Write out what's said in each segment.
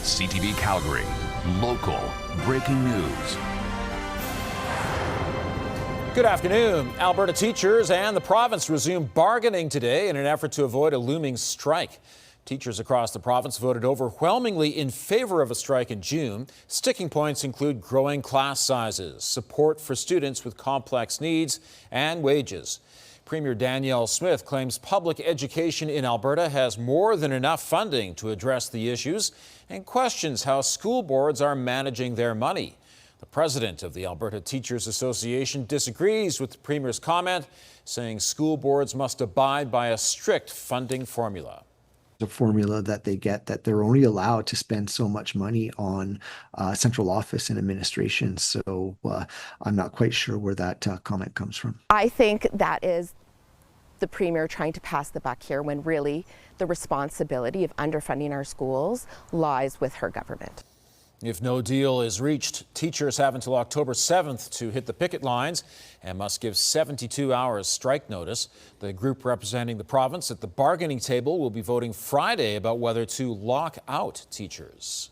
CTV Calgary, local breaking news. Good afternoon. Alberta teachers and the province resume bargaining today in an effort to avoid a looming strike. Teachers across the province voted overwhelmingly in favor of a strike in June. Sticking points include growing class sizes, support for students with complex needs, and wages. Premier Danielle Smith claims public education in Alberta has more than enough funding to address the issues and questions how school boards are managing their money. The president of the Alberta Teachers Association disagrees with the Premier's comment, saying school boards must abide by a strict funding formula. A formula that they get that they're only allowed to spend so much money on central office and administration. So I'm not quite sure where that comment comes from. I think that is the Premier trying to pass the buck here when really the responsibility of underfunding our schools lies with her government. If no deal is reached, teachers have until October 7th to hit the picket lines and must give 72 hours strike notice. The group representing the province at the bargaining table will be voting Friday about whether to lock out teachers.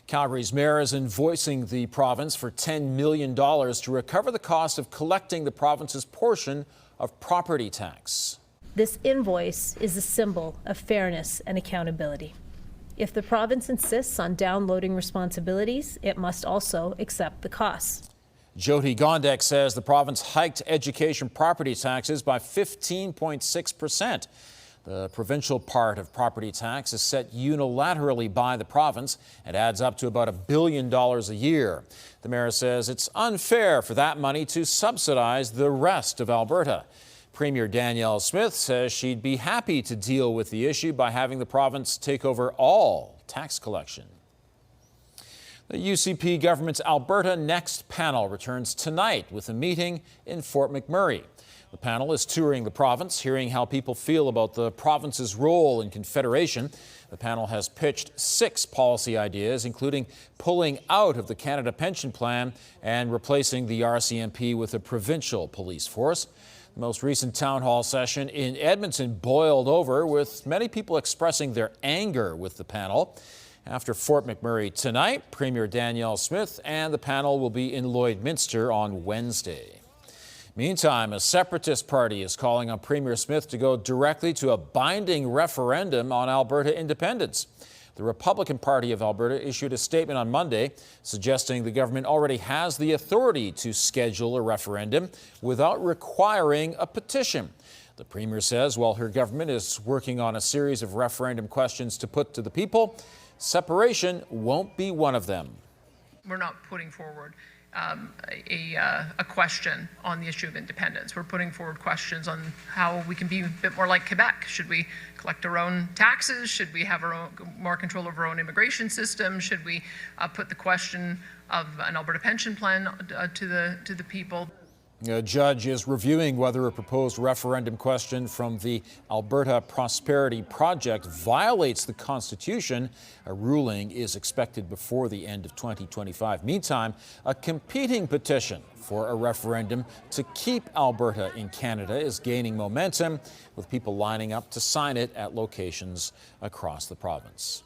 Calgary's mayor is invoicing the province for $10 million to recover the cost of collecting the province's portion of property tax. This invoice is a symbol of fairness and accountability. If the province insists on downloading responsibilities, it must also accept the costs. Jyoti Gondek says the province hiked education property taxes by 15.6%. The provincial part of property tax is set unilaterally by the province and adds up to about $1 billion a year. The mayor says it's unfair for that money to subsidize the rest of Alberta. Premier Danielle Smith says she'd be happy to deal with the issue by having the province take over all tax collection. The UCP government's Alberta Next panel returns tonight with a meeting in Fort McMurray. The panel is touring the province, hearing how people feel about the province's role in Confederation. The panel has pitched 6 policy ideas, including pulling out of the Canada Pension Plan and replacing the RCMP with a provincial police force. The most recent town hall session in Edmonton boiled over, with many people expressing their anger with the panel. After Fort McMurray tonight, Premier Danielle Smith and the panel will be in Lloydminster on Wednesday. Meantime, a separatist party is calling on Premier Smith to go directly to a binding referendum on Alberta independence. The Republican Party of Alberta issued a statement on Monday suggesting the government already has the authority to schedule a referendum without requiring a petition. The Premier says while her government is working on a series of referendum questions to put to the people, separation won't be one of them. We're not putting forward a question on the issue of independence. We're putting forward questions on how we can be a bit more like Quebec. Should we collect our own taxes? Should we have our own, more control over our own immigration system? Should we put the question of an Alberta pension plan to the people? A judge is reviewing whether a proposed referendum question from the Alberta Prosperity Project violates the Constitution. A ruling is expected before the end of 2025. Meantime, a competing petition for a referendum to keep Alberta in Canada is gaining momentum, with people lining up to sign it at locations across the province.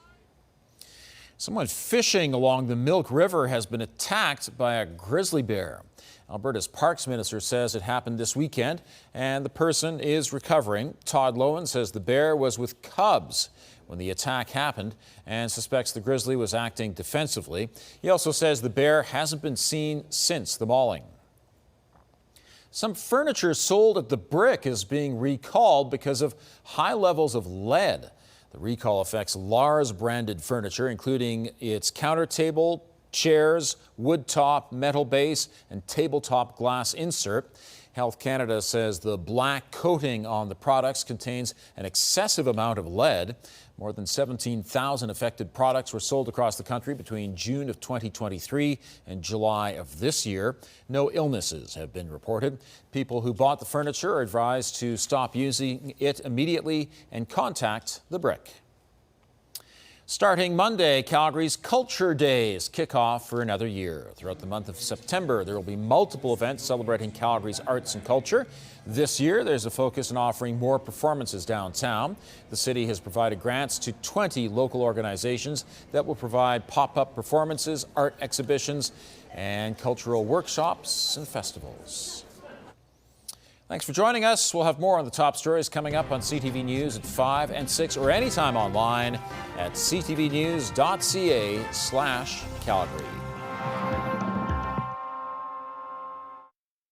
Someone fishing along the Milk River has been attacked by a grizzly bear. Alberta's Parks Minister says it happened this weekend and the person is recovering. Todd Lowen says the bear was with cubs when the attack happened and suspects the grizzly was acting defensively. He also says the bear hasn't been seen since the mauling. Some furniture sold at the Brick is being recalled because of high levels of lead. The recall affects Lars branded furniture, including its counter table, chairs, wood top, metal base, and tabletop glass insert. Health Canada says the black coating on the products contains an excessive amount of lead. More than 17,000 affected products were sold across the country between June of 2023 and July of this year. No illnesses have been reported. People who bought the furniture are advised to stop using it immediately and contact the Brick. Starting Monday, Calgary's Culture Days kick off for another year. Throughout the month of September, there will be multiple events celebrating Calgary's arts and culture. This year, there's a focus on offering more performances downtown. The city has provided grants to 20 local organizations that will provide pop-up performances, art exhibitions, and cultural workshops and festivals. Thanks for joining us. We'll have more on the top stories coming up on CTV News at 5 and 6 or anytime online at ctvnews.ca/Calgary.